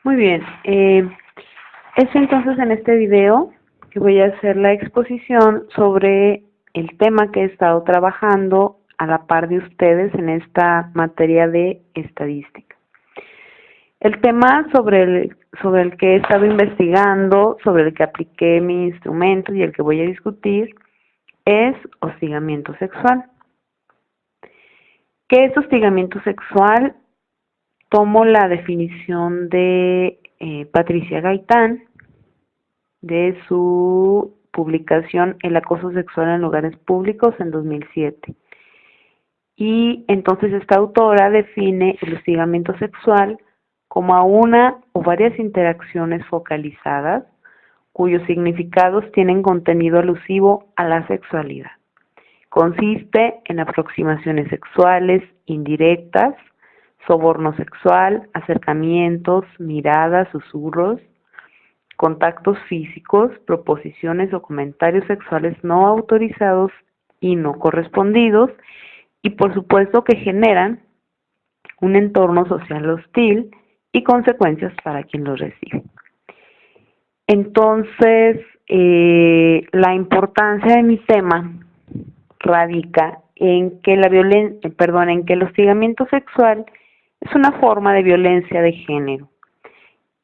Muy bien. Es entonces en este video que voy a hacer la exposición sobre el tema que he estado trabajando a la par de ustedes en esta materia de estadística. El tema sobre el que he estado investigando, sobre el que apliqué mi instrumento y el que voy a discutir es hostigamiento sexual. ¿Qué es hostigamiento sexual? Tomo la definición de Patricia Gaitán de su publicación El acoso sexual en lugares públicos en 2007. Y entonces esta autora define el hostigamiento sexual como a una o varias interacciones focalizadas cuyos significados tienen contenido alusivo a la sexualidad. Consiste en aproximaciones sexuales indirectas, soborno sexual, acercamientos, miradas, susurros, contactos físicos, proposiciones o comentarios sexuales no autorizados y no correspondidos, y por supuesto que generan un entorno social hostil y consecuencias para quien los recibe. Entonces, la importancia de mi tema radica en que en que el hostigamiento sexual es una forma de violencia de género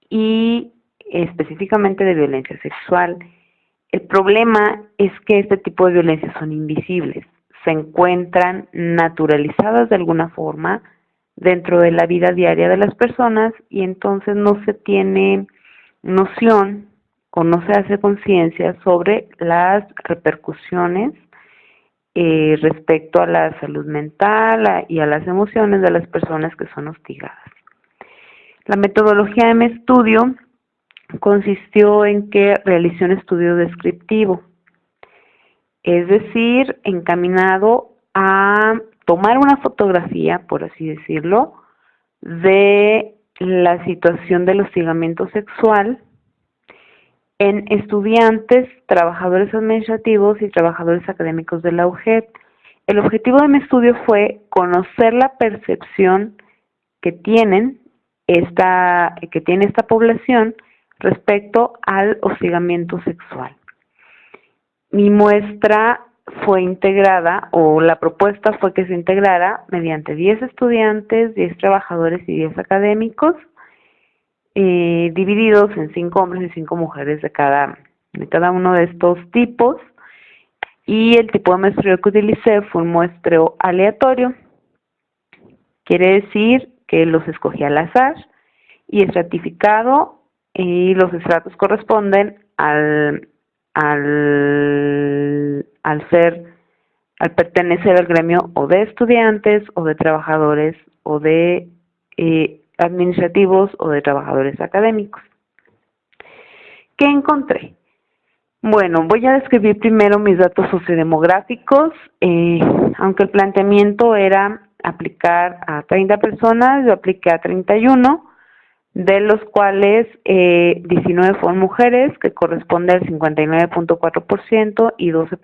y específicamente de violencia sexual. El problema es que este tipo de violencias son invisibles, se encuentran naturalizadas de alguna forma dentro de la vida diaria de las personas y entonces no se tiene noción o no se hace conciencia sobre las repercusiones respecto a la salud mental y a las emociones de las personas que son hostigadas. La metodología de mi estudio consistió en que realicé un estudio descriptivo, es decir, encaminado a tomar una fotografía, por así decirlo, de la situación del hostigamiento sexual en estudiantes, trabajadores administrativos y trabajadores académicos de la UJED. El objetivo de mi estudio fue conocer la percepción que tiene esta población respecto al hostigamiento sexual. Mi muestra fue integrada, o la propuesta fue que se integrara mediante 10 estudiantes, 10 trabajadores y 10 académicos, divididos en 5 hombres y 5 mujeres de cada uno de estos tipos, y el tipo de muestreo que utilicé fue un muestreo aleatorio. Quiere decir que los escogí al azar y estratificado, y los estratos corresponden al pertenecer al gremio o de estudiantes o de trabajadores o de administrativos o de trabajadores académicos. ¿Qué encontré? Bueno, voy a describir primero mis datos sociodemográficos. Aunque el planteamiento era aplicar a 30 personas, yo apliqué a 31, de los cuales 19 fueron mujeres, que corresponde al 59.4%, y 12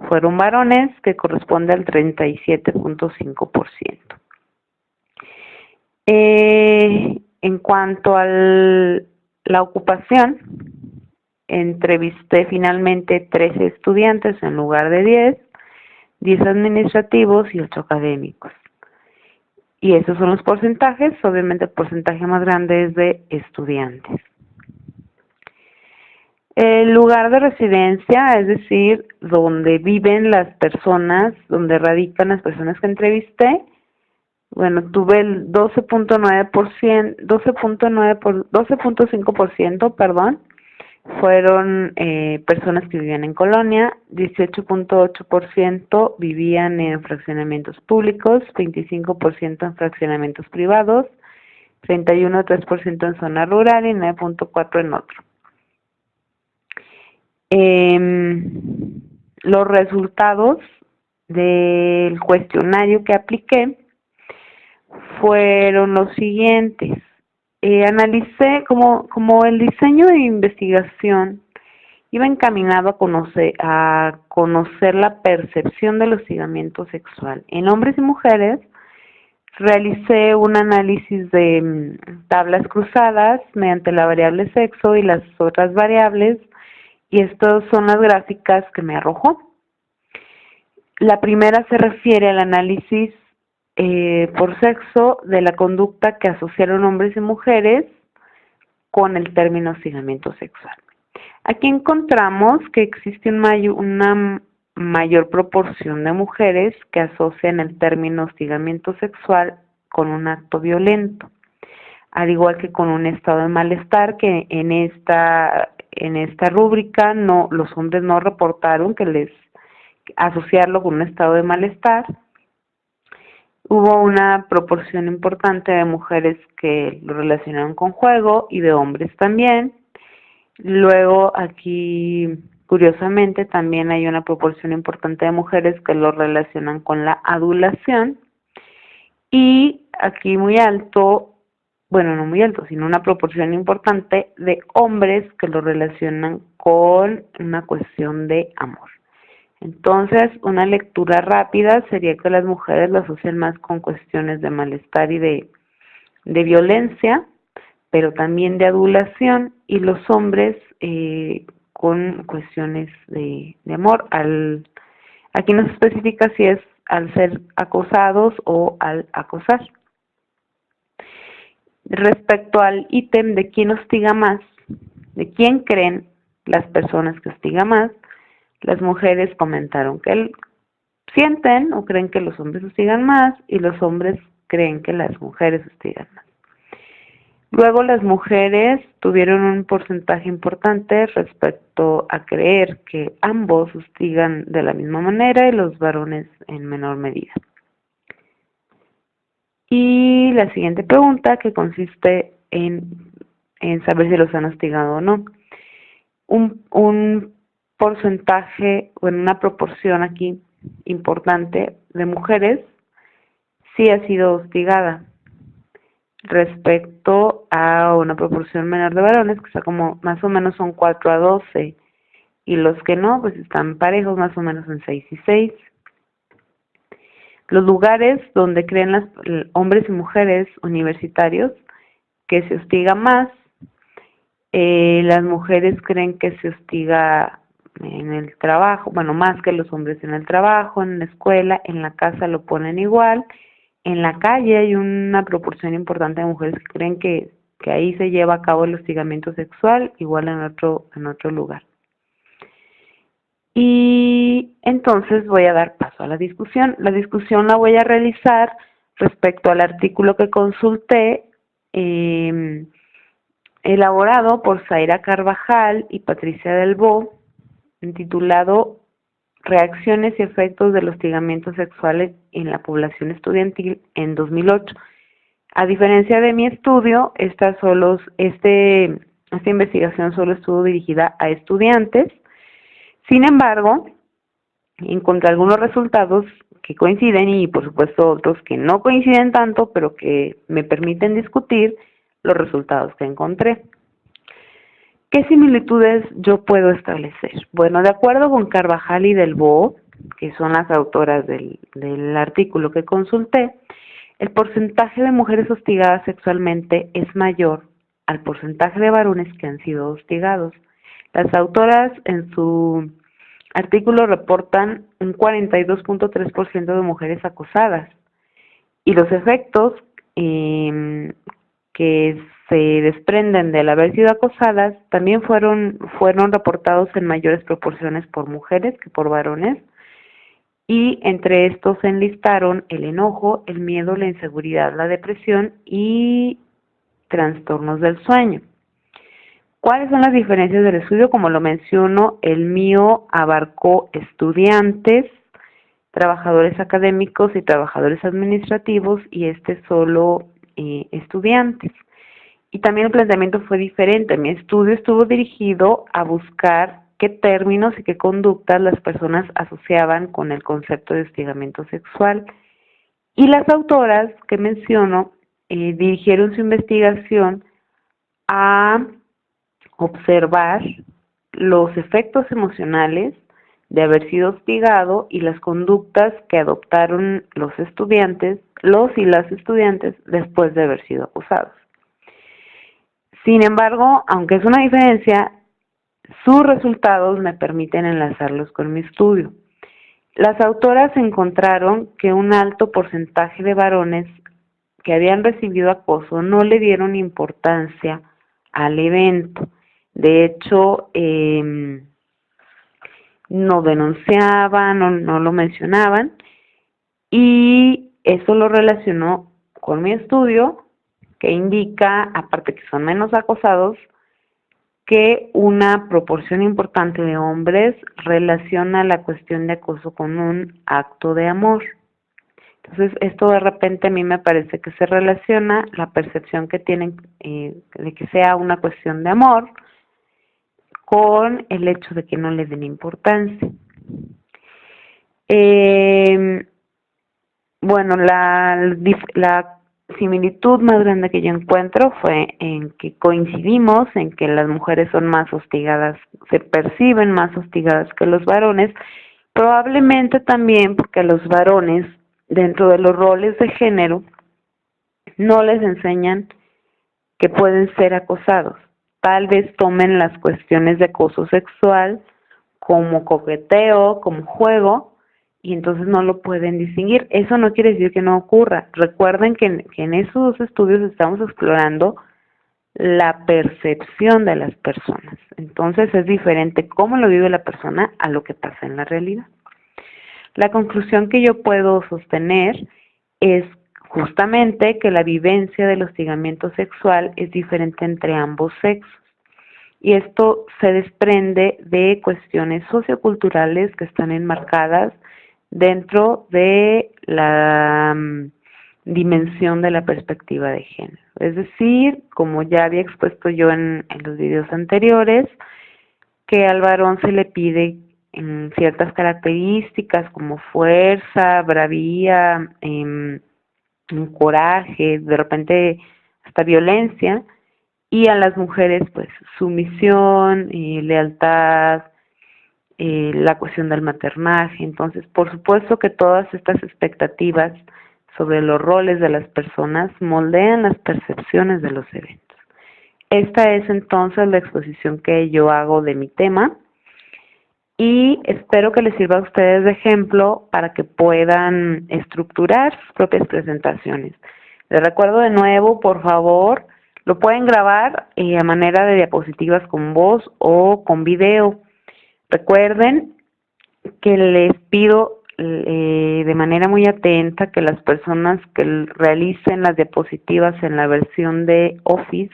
fueron varones, que corresponde al 37.5%. En cuanto a la ocupación, entrevisté finalmente 13 estudiantes en lugar de 10 administrativos y 8 académicos. Y esos son los porcentajes. Obviamente el porcentaje más grande es de estudiantes. El lugar de residencia, es decir, donde viven las personas, donde radican las personas que entrevisté, bueno, tuve el 12.5%, fueron personas que vivían en colonia, 18.8% vivían en fraccionamientos públicos, 25% en fraccionamientos privados, 31.3% en zona rural y 9.4% en otro. Los resultados del cuestionario que apliqué fueron los siguientes. Analicé como el diseño de investigación iba encaminado a conocer la percepción del hostigamiento sexual en hombres y mujeres. Realicé un análisis de tablas cruzadas mediante la variable sexo y las otras variables, y estas son las gráficas que me arrojó. La primera se refiere al análisis por sexo de la conducta que asociaron hombres y mujeres con el término hostigamiento sexual. Aquí encontramos que existe una mayor proporción de mujeres que asocian el término hostigamiento sexual con un acto violento, al igual que con un estado de malestar, que en esta rúbrica los hombres no reportaron que les asociarlo con un estado de malestar. Hubo una proporción importante de mujeres que lo relacionaron con juego y de hombres también. Luego aquí, curiosamente, también hay una proporción importante de mujeres que lo relacionan con la adulación. Y aquí muy alto, bueno, no muy alto, sino una proporción importante de hombres que lo relacionan con una cuestión de amor. Entonces, una lectura rápida sería que las mujeres lo asocian más con cuestiones de malestar y de violencia, pero también de adulación, y los hombres con cuestiones de amor. Aquí no se especifica si es al ser acosados o al acosar. Respecto al ítem de quién hostiga más, de quién creen las personas que hostiga más, las mujeres comentaron que sienten o creen que los hombres hostigan más, y los hombres creen que las mujeres hostigan más. Luego las mujeres tuvieron un porcentaje importante respecto a creer que ambos hostigan de la misma manera y los varones en menor medida. Y la siguiente pregunta, que consiste en saber si los han hostigado o no. Un porcentaje, o en una proporción aquí importante de mujeres sí ha sido hostigada, respecto a una proporción menor de varones, que está como más o menos son 4-12, y los que no, pues están parejos, más o menos en 6-6. Los lugares donde creen los hombres y mujeres universitarios que se hostiga más, las mujeres creen que se hostiga en el trabajo, bueno, más que los hombres en el trabajo, en la escuela, en la casa lo ponen igual. En la calle hay una proporción importante de mujeres que creen que ahí se lleva a cabo el hostigamiento sexual, igual en otro lugar. Y entonces voy a dar paso a la discusión. La discusión la voy a realizar respecto al artículo que consulté, elaborado por Zaira Carvajal y Patricia Delbo, titulado Reacciones y efectos del hostigamiento sexual en la población estudiantil en 2008. A diferencia de mi estudio, esta investigación solo estuvo dirigida a estudiantes. Sin embargo, encontré algunos resultados que coinciden y por supuesto otros que no coinciden tanto, pero que me permiten discutir los resultados que encontré. ¿Qué similitudes yo puedo establecer? Bueno, de acuerdo con Carvajal y Delbo, que son las autoras del artículo que consulté, el porcentaje de mujeres hostigadas sexualmente es mayor al porcentaje de varones que han sido hostigados. Las autoras en su artículo reportan un 42.3% de mujeres acosadas, y los efectos que se desprenden del haber sido acosadas también fueron reportados en mayores proporciones por mujeres que por varones, y entre estos se enlistaron el enojo, el miedo, la inseguridad, la depresión y trastornos del sueño. ¿Cuáles son las diferencias del estudio? Como lo menciono, el mío abarcó estudiantes, trabajadores académicos y trabajadores administrativos, y este solo estudiantes. Y también el planteamiento fue diferente. Mi estudio estuvo dirigido a buscar qué términos y qué conductas las personas asociaban con el concepto de hostigamiento sexual. Y las autoras que menciono dirigieron su investigación a observar los efectos emocionales de haber sido hostigado y las conductas que adoptaron los y las estudiantes después de haber sido acusados. Sin embargo, aunque es una diferencia, sus resultados me permiten enlazarlos con mi estudio. Las autoras encontraron que un alto porcentaje de varones que habían recibido acoso no le dieron importancia al evento. De hecho, no denunciaban, no lo mencionaban, y eso lo relacionó con mi estudio, que indica, aparte que son menos acosados, que una proporción importante de hombres relaciona la cuestión de acoso con un acto de amor. Entonces, esto de repente a mí me parece que se relaciona la percepción que tienen de que sea una cuestión de amor con el hecho de que no le den importancia. Bueno, la similitud más grande que yo encuentro fue en que coincidimos en que las mujeres son más hostigadas, se perciben más hostigadas que los varones, probablemente también porque a los varones, dentro de los roles de género, no les enseñan que pueden ser acosados. Tal vez tomen las cuestiones de acoso sexual como coqueteo, como juego, y entonces no lo pueden distinguir. Eso no quiere decir que no ocurra. Recuerden que en esos estudios estamos explorando la percepción de las personas. Entonces es diferente cómo lo vive la persona a lo que pasa en la realidad. La conclusión que yo puedo sostener es justamente que la vivencia del hostigamiento sexual es diferente entre ambos sexos. Y esto se desprende de cuestiones socioculturales que están enmarcadas dentro de la dimensión de la perspectiva de género. Es decir, como ya había expuesto yo en los videos anteriores, que al varón se le pide ciertas características como fuerza, bravía, coraje, de repente hasta violencia, y a las mujeres pues sumisión, lealtad, la cuestión del maternaje. Entonces, por supuesto que todas estas expectativas sobre los roles de las personas moldean las percepciones de los eventos. Esta es entonces la exposición que yo hago de mi tema y espero que les sirva a ustedes de ejemplo para que puedan estructurar sus propias presentaciones. Les recuerdo de nuevo, por favor, lo pueden grabar a manera de diapositivas con voz o con video. Recuerden que les pido de manera muy atenta que las personas que realicen las diapositivas en la versión de Office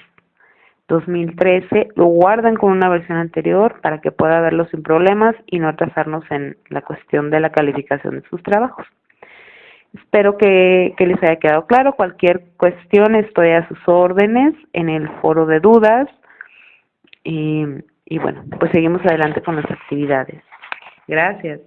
2013 lo guarden con una versión anterior para que pueda verlo sin problemas y no atrasarnos en la cuestión de la calificación de sus trabajos. Espero que les haya quedado claro. Cualquier cuestión estoy a sus órdenes en el foro de dudas y bueno, pues seguimos adelante con las actividades. Gracias.